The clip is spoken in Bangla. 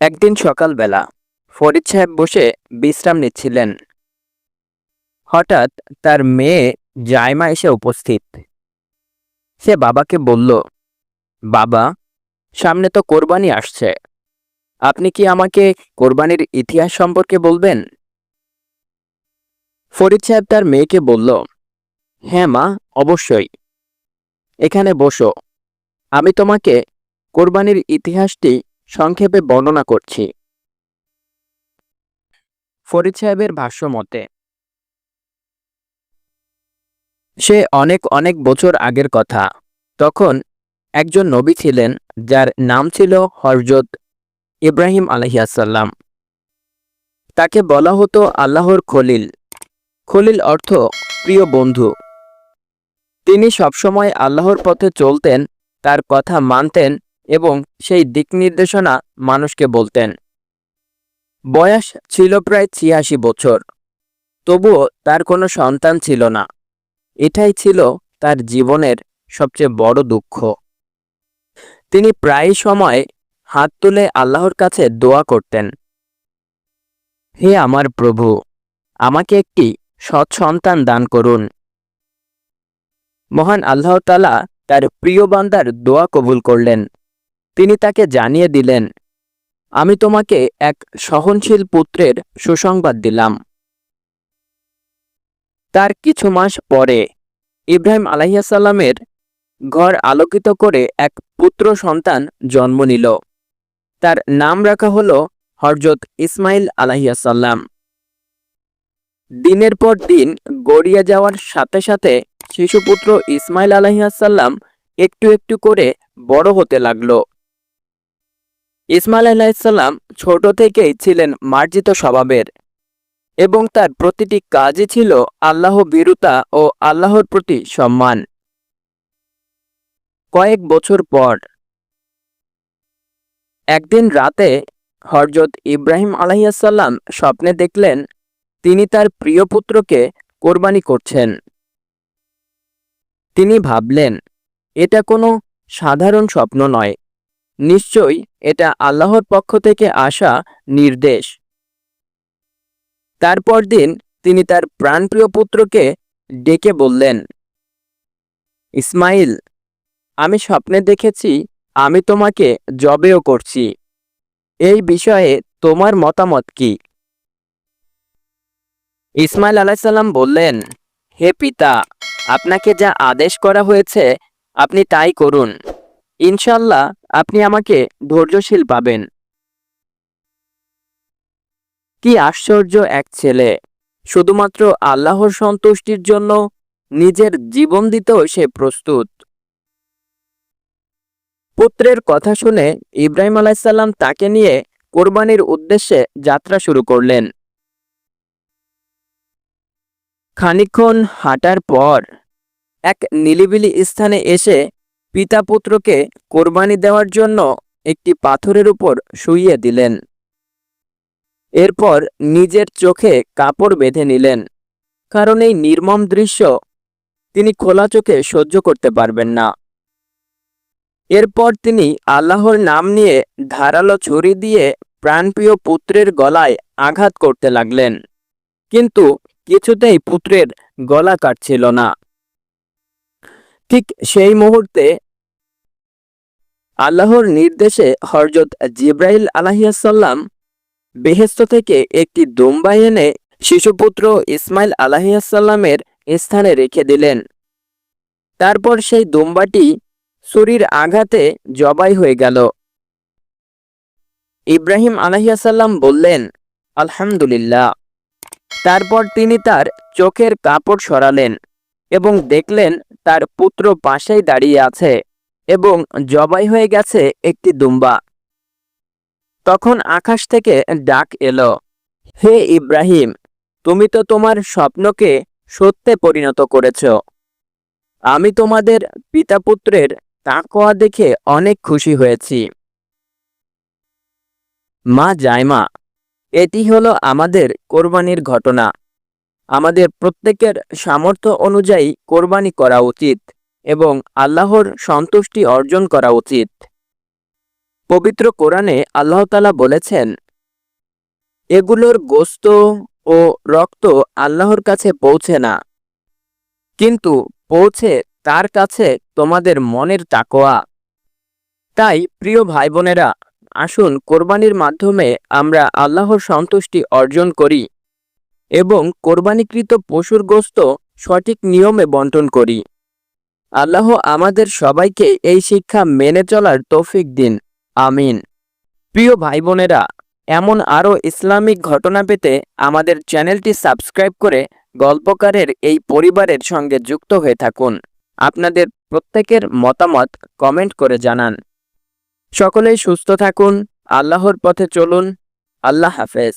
একদিন সকালবেলা ফরিদ সাহেব বসে বিশ্রাম নিচ্ছিলেন। হঠাৎ তার মেয়ে জায়মা এসে উপস্থিত। সে বাবাকে বলল, বাবা, সামনে তো কোরবানি আসছে, আপনি কি আমাকে কোরবানির ইতিহাস সম্পর্কে বলবেন? ফরিদ সাহেব তার মেয়েকে বলল, হ্যাঁ মা, অবশ্যই, এখানে বসো, আমি তোমাকে কোরবানির ইতিহাসটি সংক্ষেপে বর্ণনা করছি। ফরিদ সাহেবের ভাষ্য মতে, সে অনেক অনেক বছর আগের কথা। তখন একজন নবী ছিলেন যার নাম ছিল হযরত ইব্রাহিম আলাইহিসসালাম। তাকে বলা হতো আল্লাহর খলিল। খলিল অর্থ প্রিয় বন্ধু। তিনি সবসময় আল্লাহর পথে চলতেন, তার কথা মানতেন এবং সেই দিক নির্দেশনা মানুষকে বলতেন। বয়স ছিল প্রায় ৮৬ বছর, তবুও তার কোনো সন্তান ছিল না। এটাই ছিল তার জীবনের সবচেয়ে বড় দুঃখ। তিনি প্রায় সময় হাত তুলে আল্লাহর কাছে দোয়া করতেন, হে আমার প্রভু, আমাকে একটি সৎ সন্তান দান করুন। মহান আল্লাহ তাআলা তার প্রিয় বান্দার দোয়া কবুল করলেন। তিনি তাকে জানিয়ে দিলেন, আমি তোমাকে এক সহনশীল পুত্রের সুসংবাদ দিলাম। তার কিছু মাস পরে ইব্রাহিম আলাইহিসসালামের ঘর আলোকিত করে এক পুত্র সন্তান জন্ম নিল। তার নাম রাখা হলো হযরত ইসমাইল আলাইহিসসালাম। দিনের পর দিন গড়িয়ে যাওয়ার সাথে সাথে শিশুপুত্র ইসমাইল আলাইহিসসালাম একটু একটু করে বড় হতে লাগল। ইসমাইল আলাইহিসসালাম ছোট থেকেই ছিলেন মার্জিত স্বভাবের এবং তার প্রতিটি কাজই ছিল আল্লাহ ভীরুতা ও আল্লাহর প্রতি সম্মান। কয়েক বছর পর একদিন রাতে হযরত ইব্রাহিম আলাইহিসসালাম স্বপ্নে দেখলেন তিনি তার প্রিয় পুত্রকে কোরবানি করছেন। তিনি ভাবলেন, এটা কোনো সাধারণ স্বপ্ন নয়, নিশ্চয়ই এটা আল্লাহর পক্ষ থেকে আসা নির্দেশ। তারপর দিন তিনি তার প্রাণপ্রিয় পুত্রকে ডেকে বললেন, ইসমাইল, আমি স্বপ্নে দেখেছি আমি তোমাকে জবেহ করছি, এই বিষয়ে তোমার মতামত কি? ইসমাইল আলাইহিসসালাম বললেন, হে পিতা, আপনাকে যা আদেশ করা হয়েছে আপনি তাই করুন, ইনশাল্লাহ আপনি আমাকে ধৈর্যশীল পাবেন। কি আশ্চর্য এক ছেলে! শুধুমাত্র আল্লাহর সন্তুষ্টির জন্য নিজের জীবন দিতেও সে প্রস্তুত। পুত্রের কথা শুনে ইব্রাহিম আলাইহিসসালাম তাকে নিয়ে কোরবানির উদ্দেশ্যে যাত্রা শুরু করলেন। খানিকক্ষণ হাঁটার পর এক নিলিবিলি স্থানে এসে পিতা পুত্রকে কোরবানি দেওয়ার জন্য একটি পাথরের উপর শুইয়ে দিলেন। এরপর নিজের চোখে কাপড় বেঁধে নিলেন, কারণ এই নির্মম দৃশ্য তিনি খোলা চোখে সহ্য করতে পারবেন না। এরপর তিনি আল্লাহর নাম নিয়ে ধারালো ছুরি দিয়ে প্রাণপ্রিয় পুত্রের গলায় আঘাত করতে লাগলেন, কিন্তু কিছুতেই পুত্রের গলা কাটছিল না। ঠিক সেই মুহূর্তে আল্লাহর নির্দেশে হযরত জিবরাইল আলাইহিসসালাম বেহেশত থেকে একটি দুম্বা এনে শিশুপুত্র ইসমাইল আলাইহিসসালামের স্থানে রেখে দিলেন। তারপর সেই দুম্বাটি ছুরির আঘাতে জবাই হয়ে গেল। ইব্রাহিম আলাইহিসসালাম বললেন, আলহামদুলিল্লাহ। তারপর তিনি তার চোখের কাপড় সরালেন এবং দেখলেন তার পুত্র পাশেই দাঁড়িয়ে আছে এবং জবাই হয়ে গেছে একটি দুম্বা। তখন আকাশ থেকে ডাক এলো, হে ইব্রাহিম, তুমি তো তোমার স্বপ্নকে সত্যে পরিণত করেছ। আমি তোমাদের পিতা পুত্রের তাকওয়া দেখে অনেক খুশি হয়েছি। মা জায়মা, এটি হলো আমাদের কোরবানির ঘটনা। আমাদের প্রত্যেকের সামর্থ্য অনুযায়ী কোরবানি করা উচিত এবং আল্লাহর সন্তুষ্টি অর্জন করা উচিত। পবিত্র কোরআনে আল্লাহ তাআলা বলেছেন, এগুলোর গোশত ও রক্ত আল্লাহর কাছে পৌঁছে না, কিন্তু পৌঁছে তার কাছে তোমাদের মনের তাকওয়া। তাই প্রিয় ভাই বোনেরা, আসুন কোরবানির মাধ্যমে আমরা আল্লাহর সন্তুষ্টি অর্জন করি এবং কোরবানিকৃত পশুর গোশত সঠিক নিয়মে বন্টন করি। আল্লাহ আমাদের সবাইকে এই শিক্ষা মেনে চলার তৌফিক দিন। আমিন। প্রিয় ভাই বোনেরা, এমন আরও ইসলামিক ঘটনা পেতে আমাদের চ্যানেলটি সাবস্ক্রাইব করে গল্পকারের এই পরিবারের সঙ্গে যুক্ত হয়ে থাকুন। আপনাদের প্রত্যেকের মতামত কমেন্ট করে জানান। সকলেই সুস্থ থাকুন, আল্লাহর পথে চলুন। আল্লাহ হাফেজ।